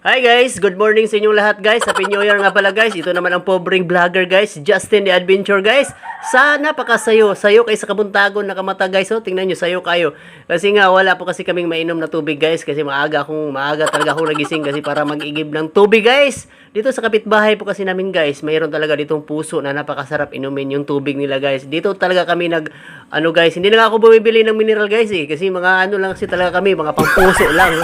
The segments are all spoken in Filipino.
Hi guys, good morning sa inyong lahat guys. Happy New Year nga pala guys. Ito naman ang pobreng vlogger guys, Justin the Adventure guys. Sa napakasayo, sayo kay sa kabuntagon nakamata guys. Oh, tingnan niyo sayo kayo. Kasi nga wala po kasi kaming mainom na tubig guys kasi maaga talaga akong nagising kasi para mag-igib ng tubig guys. Dito sa kapitbahay po kasi namin guys, mayroon talaga ditong puso na napakasarap inumin yung tubig nila guys. Dito talaga kami guys, hindi na ako bumibili ng mineral guys kasi mga lang kasi talaga kami, mga pampuso lang.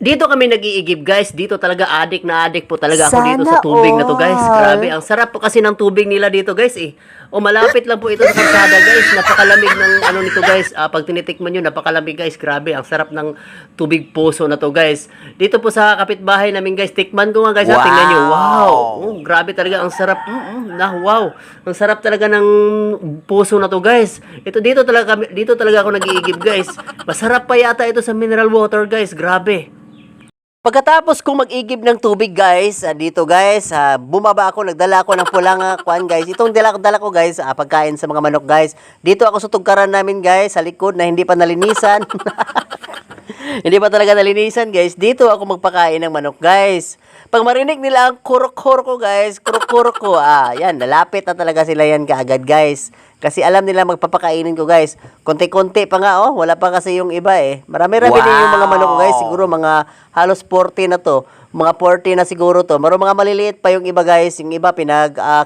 Dito kami nag-iigib guys. Dito talaga addict na addict po talaga ako dito sa tubig na to guys. Grabe, ang sarap po kasi ng tubig nila dito guys eh. O malapit lang po ito sa kalsada guys. Napakalamig ng nito guys. Pag tinitikman nyo, napakalamig guys. Grabe, ang sarap ng tubig puso na to guys. Dito po sa kapitbahay namin guys. Tikman ko nga guys. Wow. Tingnan nyo. Wow. Grabe talaga, ang sarap. Wow. Ang sarap talaga ng puso na to guys. Dito talaga ako nag-iigib guys. Masarap pa yata ito sa mineral water guys. Grabe. Pagkatapos kong mag-igib ng tubig guys, dito guys, bumaba ako, nagdala ako ng pulang kwan guys. Itong dala ko guys, pagkain sa mga manok guys. Dito ako sa tugkaran namin guys, sa likod na hindi pa nalinisan. Hindi pa talaga nalinisan guys. Dito ako magpakain ng manok guys. Pag marinig nila ang kurok-kurok ko guys, kurok-kurok ko, yan, lalapit na talaga sila yan kaagad guys. Kasi alam nila magpapakainin ko guys. Konti-konti pa nga wala pa kasi yung iba eh. Marami-rami din yung mga manok ko guys. Siguro mga halos 40 na to. Mga 40 na siguro to. Mga maliliit pa yung iba guys. Yung iba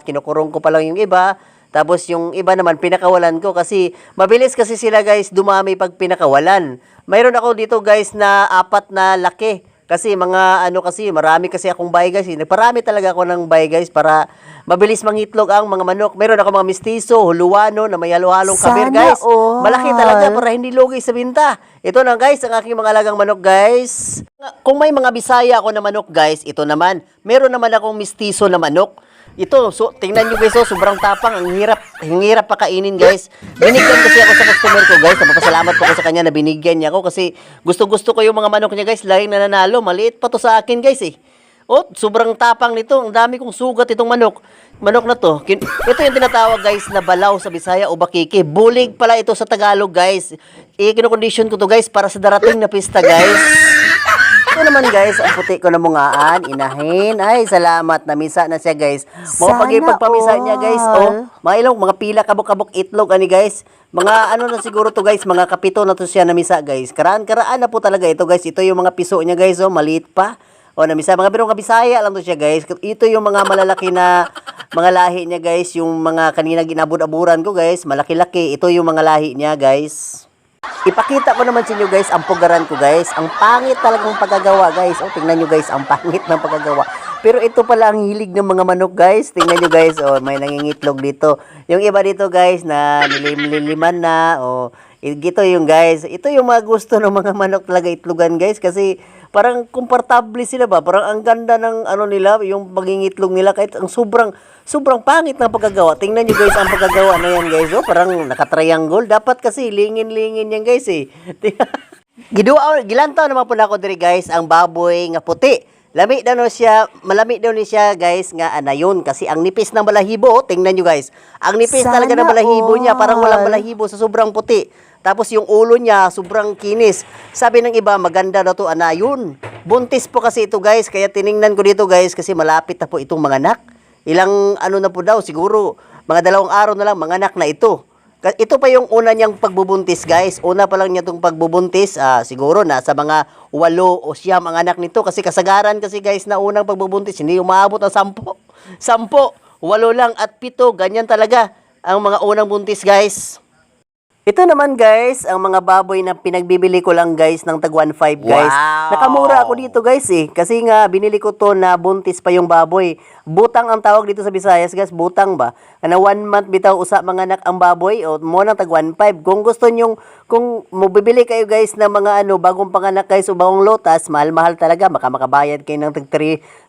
kinukurong ko pa lang yung iba. Tapos yung iba naman pinakawalan ko kasi mabilis kasi sila guys dumami pag pinakawalan. Mayroon ako dito guys na 4 na laki. Kasi marami kasi akong bay guys. Nagparami talaga ako ng bay guys para mabilis mangitlog ang mga manok. Meron ako mga mistiso, huluano na may halo-halong kabir guys. Malaki talaga para hindi lugi sa binta. Ito na guys ang aking mga alagang manok guys. Kung may mga Bisaya ako na manok guys, ito naman. Meron naman akong mistiso na manok. Ito, tingnan nyo guys, sobrang tapang, ang hirap pakainin guys. Binigyan kasi ako sa customer ko guys, napapasalamat po ako sa kanya na binigyan niya ako kasi gusto ko yung mga manok niya guys, laging nananalo, maliit pa to sa akin guys eh. Sobrang tapang nito, ang dami kong sugat itong manok. Manok na to, ito yung tinatawag guys na balaw sa Bisaya o bakiki. Bulig pala ito sa Tagalog guys. Kinokondisyon ko to guys para sa darating na pista guys. Ito naman guys, ang puti ko na mungaan, inahin. Ay, salamat, namisa na siya guys. Mga pagpamisa niya guys, mga pila kabok-kabok itlog ani guys. Mga na siguro to guys, mga kapito na to siya namisa guys. Karaan na po talaga ito guys. Ito yung mga piso niya guys, maliit pa. Namisa, mga birong kabisaya lang to siya guys. Ito yung mga malalaki na mga lahi niya guys. Yung mga kanina ginabud-aburan ko guys, malaki-laki. Ito yung mga lahi niya guys. Ipakita ko naman sa inyo guys ang pugaran ko guys. Ang pangit talagang pagkagawa guys. Tingnan nyo guys, ang pangit ng pagkagawa. Pero ito pala ang hilig ng mga manok guys. Tingnan nyo guys, may nangingitlog dito. Yung iba dito guys na nililiman na. Ito yung guys. Ito yung mga gusto ng mga manok talaga itlogan guys. Kasi parang komportable sila ba? Parang ang ganda ng nila, yung pagingitlog nila kahit ang sobrang pangit ng pagkagawa. Tingnan nyo guys ang pagkagawa na yan guys. Parang nakatriangle. Dapat kasi lingin-lingin yan guys eh. Gilantaw naman po na ako diri guys ang baboy nga puti. Malami daw ni siya guys nga anayon kasi ang nipis ng balahibo, tingnan nyo guys. Ang nipis talaga ng balahibo niya, parang walang balahibo sa sobrang puti. Tapos yung ulo niya, sobrang kinis. Sabi ng iba, maganda na to anayon. Buntis po kasi ito guys, kaya tiningnan ko dito guys kasi malapit na po itong mga anak. Ilang na po daw, siguro mga 2 araw na lang, mga anak na ito. Ito pa yung una niyang pagbubuntis guys. Una pa lang niya itong pagbubuntis. Siguro nasa mga 8 o 9 ang anak nito. Kasi kasagaran kasi guys na unang pagbubuntis. Hindi umaabot ng 10. 8 lang at 7. Ganyan talaga ang mga unang buntis guys. Ito naman guys, ang mga baboy na pinagbibili ko lang guys ng tag 1.5 guys. Wow. Nakamura ako dito guys eh. Kasi nga binili ko to na buntis pa yung baboy. Butang ang tawag dito sa Visayas guys, butang ba? Na 1 month bitaw usa mga anak ang baboy o mo ng tag 1.5. Kung gusto nyo, kung mabibili kayo guys ng mga bagong panganak guys o bagong lotas, mahal-mahal talaga. Makabayad kayo ng tag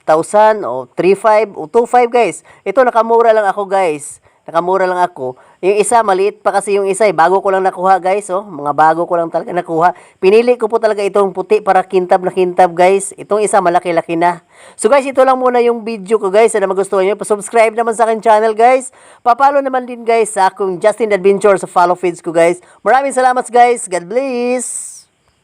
3,000 o 3,500 o 2,500 guys. Ito nakamura lang ako guys. Nakamura lang ako. Yung isa, maliit pa kasi yung isa. Bago ko lang nakuha guys. Mga bago ko lang talaga nakuha. Pinili ko po talaga itong puti para kintab na kintab guys. Itong isa, malaki-laki na. So guys, ito lang muna yung video ko guys. Sana magustuhan nyo. Pa-subscribe naman sa akin channel guys. Pa-follow naman din guys sa akong Justin Adventure sa follow feeds ko guys. Maraming salamat guys. God bless.